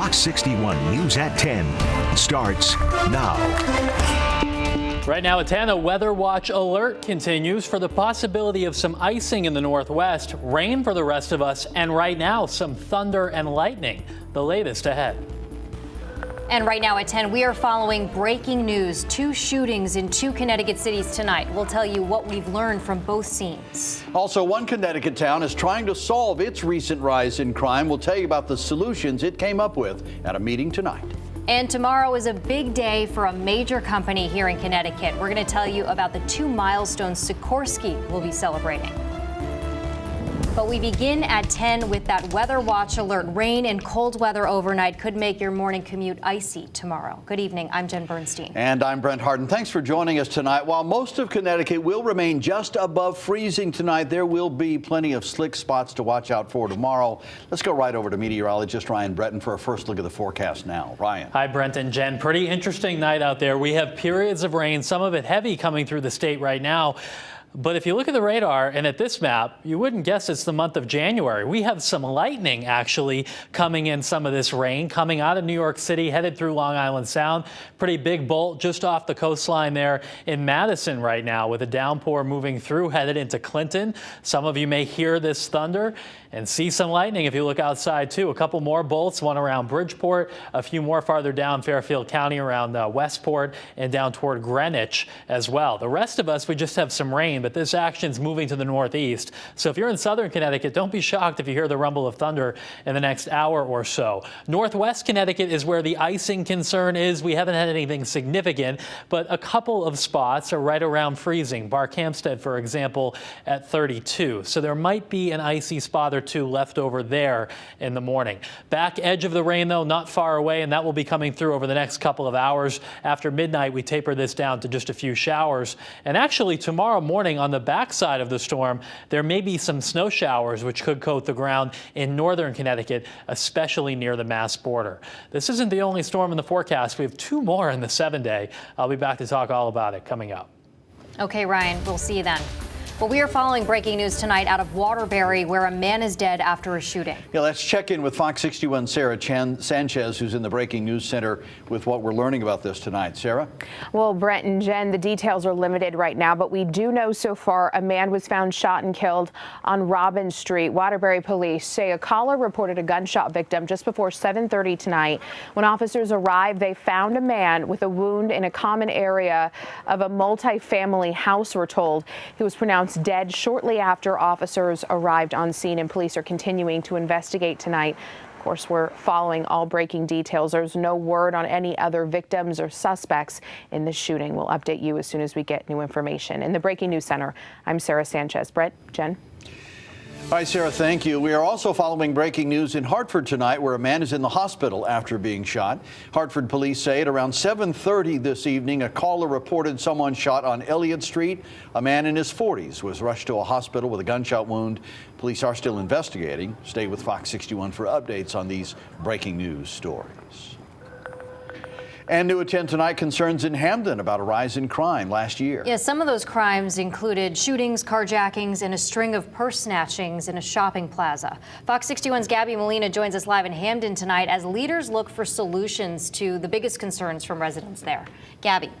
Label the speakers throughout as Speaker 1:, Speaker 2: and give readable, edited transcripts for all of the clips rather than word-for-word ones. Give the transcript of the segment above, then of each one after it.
Speaker 1: Fox 61 News at 10 starts now.
Speaker 2: Right now at 10, a weather watch alert continues for the possibility of some icing in the northwest, rain for the rest of us, and right now some thunder and lightning. The latest ahead.
Speaker 3: And right now at 10, we are following breaking news. 2 shootings in 2 Connecticut cities tonight. We'll tell you what we've learned from both scenes.
Speaker 4: Also, one Connecticut town is trying to solve its recent rise in crime. We'll tell you about the solutions it came up with at a meeting tonight.
Speaker 3: And tomorrow is a big day for a major company here in Connecticut. We're going to tell you about the 2 milestones Sikorsky will be celebrating. But we begin at 10 with that weather watch alert. Rain and cold weather overnight could make your morning commute icy tomorrow. Good evening. I'm Jen Bernstein.
Speaker 4: And I'm Brent Harden. Thanks for joining us tonight. While most of Connecticut will remain just above freezing tonight, there will be plenty of slick spots to watch out for tomorrow. Let's go right over to meteorologist Ryan Breton for a first look at the forecast now. Ryan.
Speaker 2: Hi, Brent and Jen. Pretty interesting night out there. We have periods of rain, some of it heavy coming through the state right now. But if you look at the radar and at this map, you wouldn't guess it's the month of January. We have some lightning actually coming in, some of this rain coming out of New York City, headed through Long Island Sound. Pretty big bolt just off the coastline there in Madison right now with a downpour moving through, headed into Clinton. Some of you may hear this thunder and see some lightning if you look outside too. A couple more bolts, one around Bridgeport, a few more farther down Fairfield County around Westport and down toward Greenwich as well. The rest of us, we just have some rain, but this action's moving to the northeast. So if you're in southern Connecticut, don't be shocked if you hear the rumble of thunder in the next hour or so. Northwest Connecticut is where the icing concern is. We haven't had anything significant, but a couple of spots are right around freezing. Barkhamsted, for example, at 32. So there might be an icy spot or 2 left over there in the morning. Back edge of the rain, though, not far away, and that will be coming through over the next couple of hours. After midnight, we taper this down to just a few showers. And actually, tomorrow morning on the backside of the storm, there may be some snow showers which could coat the ground in northern Connecticut, especially near the Mass border. This isn't the only storm in the forecast. We have 2 more in the 7-day. I'll be back to talk all about it coming up.
Speaker 3: Okay, Ryan, we'll see you then. Well, we are following breaking news tonight out of Waterbury, where a man is dead after a shooting.
Speaker 4: Yeah, let's check in with Fox 61 Sarah Sanchez, who's in the Breaking News Center with what we're learning about this tonight. Sarah?
Speaker 5: Well, Brent and Jen, the details are limited right now, but we do know so far a man was found shot and killed on Robin Street. Waterbury police say a caller reported a gunshot victim just before 7:30 tonight. When officers arrived, they found a man with a wound in a common area of a multi-family house, we're told. He was pronounced dead shortly after officers arrived on scene, and police are continuing to investigate tonight. Of course, we're following all breaking details. There's no word on any other victims or suspects in the shooting. We'll update you as soon as we get new information. In the Breaking News Center, I'm Sarah Sanchez. Brett, Jen.
Speaker 4: All right, Sarah, thank you. We are also following breaking news in Hartford tonight, where a man is in the hospital after being shot. Hartford police say at around 7:30 this evening, a caller reported someone shot on Elliott Street. A man in his 40s was rushed to a hospital with a gunshot wound. Police are still investigating. Stay with Fox 61 for updates on these breaking news stories. And new at 10 tonight, concerns in Hamden about a rise in crime last year.
Speaker 3: Yeah, some of those crimes included shootings, carjackings, and a string of purse snatchings in a shopping plaza. Fox 61's Gabby Molina joins us live in Hamden tonight as leaders look for solutions to the biggest concerns from residents there. Gabby.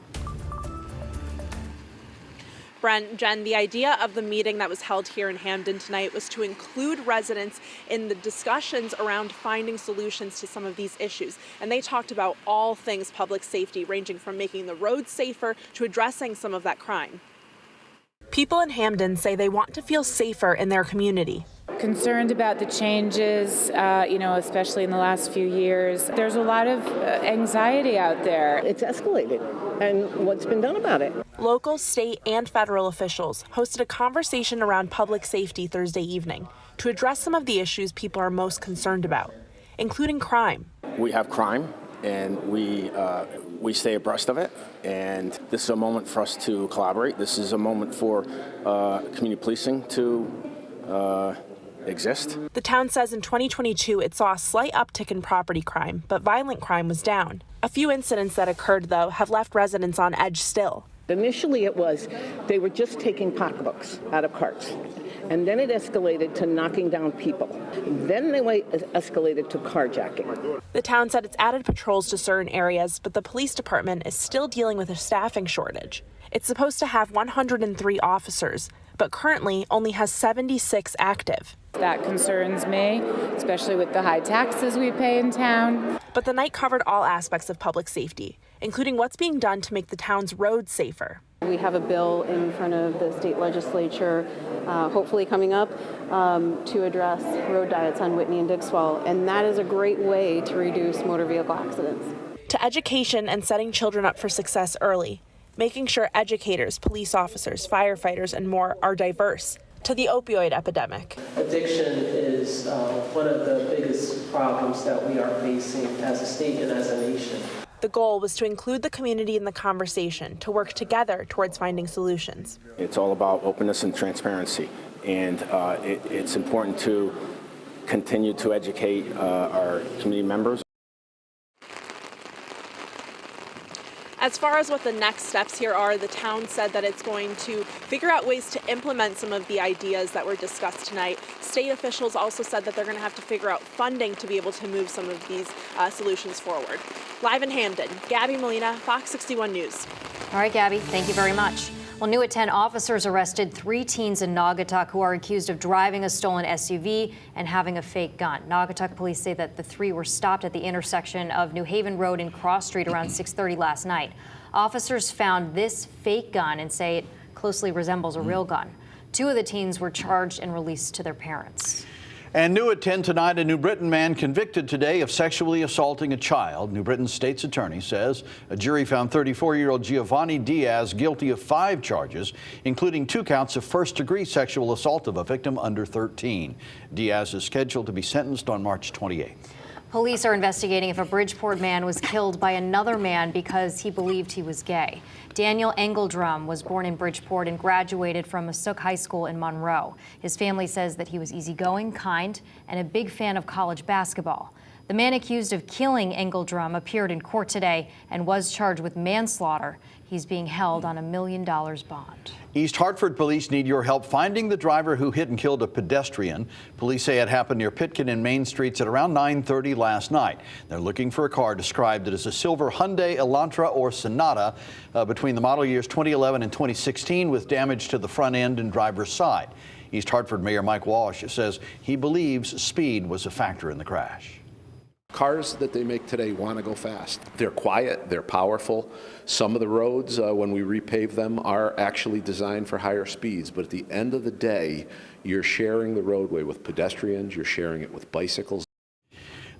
Speaker 6: Brent, Jen, the idea of the meeting that was held here in Hamden tonight was to include residents in the discussions around finding solutions to some of these issues. And they talked about all things public safety, ranging from making the roads safer to addressing some of that crime. People in Hamden say they want to feel safer in their community.
Speaker 7: Concerned about the changes, especially in the last few years. There's a lot of anxiety out there.
Speaker 8: It's escalated, and what's been done about it?
Speaker 6: Local, state, and federal officials hosted a conversation around public safety Thursday evening to address some of the issues people are most concerned about, including crime.
Speaker 9: We have crime, and we stay abreast of it, and this is a moment for us to collaborate. This is a moment for community policing to exist.
Speaker 6: The town says in 2022 it saw a slight uptick in property crime, but violent crime was down. A few incidents that occurred, though, have left residents on edge still.
Speaker 8: Initially it was they were just taking pocketbooks out of carts. And then it escalated to knocking down people. Then they escalated to carjacking.
Speaker 6: The town said it's added patrols to certain areas, but the police department is still dealing with a staffing shortage. It's supposed to have 103 officers, but currently only has 76 active.
Speaker 7: That concerns me, especially with the high taxes we pay in town.
Speaker 6: But the night covered all aspects of public safety, including what's being done to make the town's roads safer.
Speaker 10: We have a bill in front of the state legislature, hopefully coming up, to address road diets on Whitney and Dixwell, and that is a great way to reduce motor vehicle accidents.
Speaker 6: To education and setting children up for success early, making sure educators, police officers, firefighters, and more are diverse, to the opioid epidemic.
Speaker 11: Addiction is one of the biggest problems that we are facing as a state and as a nation.
Speaker 6: The goal was to include the community in the conversation, to work together towards finding solutions.
Speaker 9: It's all about openness and transparency, and it's important to continue to educate our community members.
Speaker 6: As far as what the next steps here are, the town said that it's going to figure out ways to implement some of the ideas that were discussed tonight. State officials also said that they're going to have to figure out funding to be able to move some of these solutions forward. Live in Hamden, Gabby Molina, Fox 61 News.
Speaker 3: All right, Gabby, thank you very much. Well, new at 10, officers arrested 3 teens in Naugatuck who are accused of driving a stolen SUV and having a fake gun. Naugatuck police say that the 3 were stopped at the intersection of New Haven Road and Cross Street around 6:30 last night. Officers found this fake gun and say it closely resembles a real gun. 2 of the teens were charged and released to their parents.
Speaker 4: And new at 10 tonight, a New Britain man convicted today of sexually assaulting a child. New Britain's state's attorney says a jury found 34-year-old Giovanni Diaz guilty of 5 charges, including 2 counts of first-degree sexual assault of a victim under 13. Diaz is scheduled to be sentenced on March 28th.
Speaker 3: Police are investigating if a Bridgeport man was killed by another man because he believed he was gay. Daniel Engeldrum was born in Bridgeport and graduated from Masuk High School in Monroe. His family says that he was easygoing, kind, and a big fan of college basketball. The man accused of killing Engeldrum appeared in court today and was charged with manslaughter. He's being held on $1 million bond.
Speaker 4: East Hartford police need your help finding the driver who hit and killed a pedestrian. Police say it happened near Pitkin and Main Streets at around 9:30 last night. They're looking for a car described as a silver Hyundai Elantra or Sonata between the model years 2011 and 2016 with damage to the front end and driver's side. East Hartford Mayor Mike Walsh says he believes speed was a factor in the crash.
Speaker 12: Cars that they make today want to go fast. They're quiet, they're powerful. Some of the roads, when we repave them, are actually designed for higher speeds. But at the end of the day, you're sharing the roadway with pedestrians, you're sharing it with bicycles.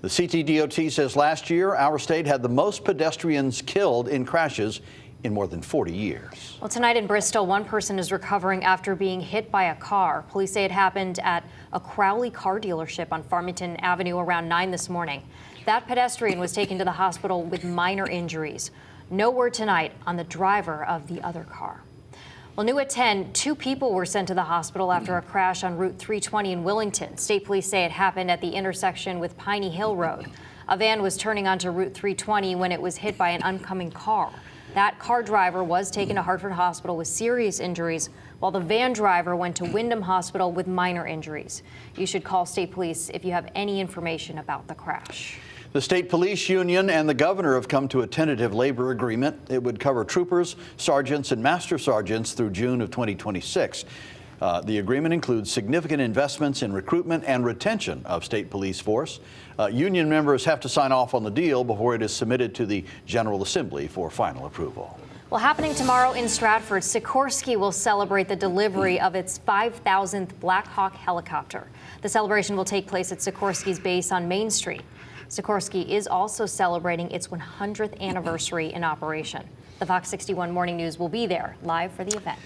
Speaker 4: The CTDOT says last year, our state had the most pedestrians killed in crashes in more than 40 years.
Speaker 3: Well, tonight in Bristol, one person is recovering after being hit by a car. Police say it happened at a Crowley car dealership on Farmington Avenue around 9 this morning. That pedestrian was taken to the hospital with minor injuries. No word tonight on the driver of the other car. Well, new at 10, 2 people were sent to the hospital after a crash on Route 320 in Willington. State police say it happened at the intersection with Piney Hill Road. A van was turning onto Route 320 when it was hit by an oncoming car. That car driver was taken to Hartford Hospital with serious injuries, while the van driver went to Windham Hospital with minor injuries. You should call state police if you have any information about the crash.
Speaker 4: The state police union and the governor have come to a tentative labor agreement. It would cover troopers, sergeants, and master sergeants through June of 2026. The agreement includes significant investments in recruitment and retention of state police force. Union members have to sign off on the deal before it is submitted to the General Assembly for final approval.
Speaker 3: Well, happening tomorrow in Stratford, Sikorsky will celebrate the delivery of its 5,000th Black Hawk helicopter. The celebration will take place at Sikorsky's base on Main Street. Sikorsky is also celebrating its 100th anniversary in operation. The Fox 61 Morning News will be there live for the event.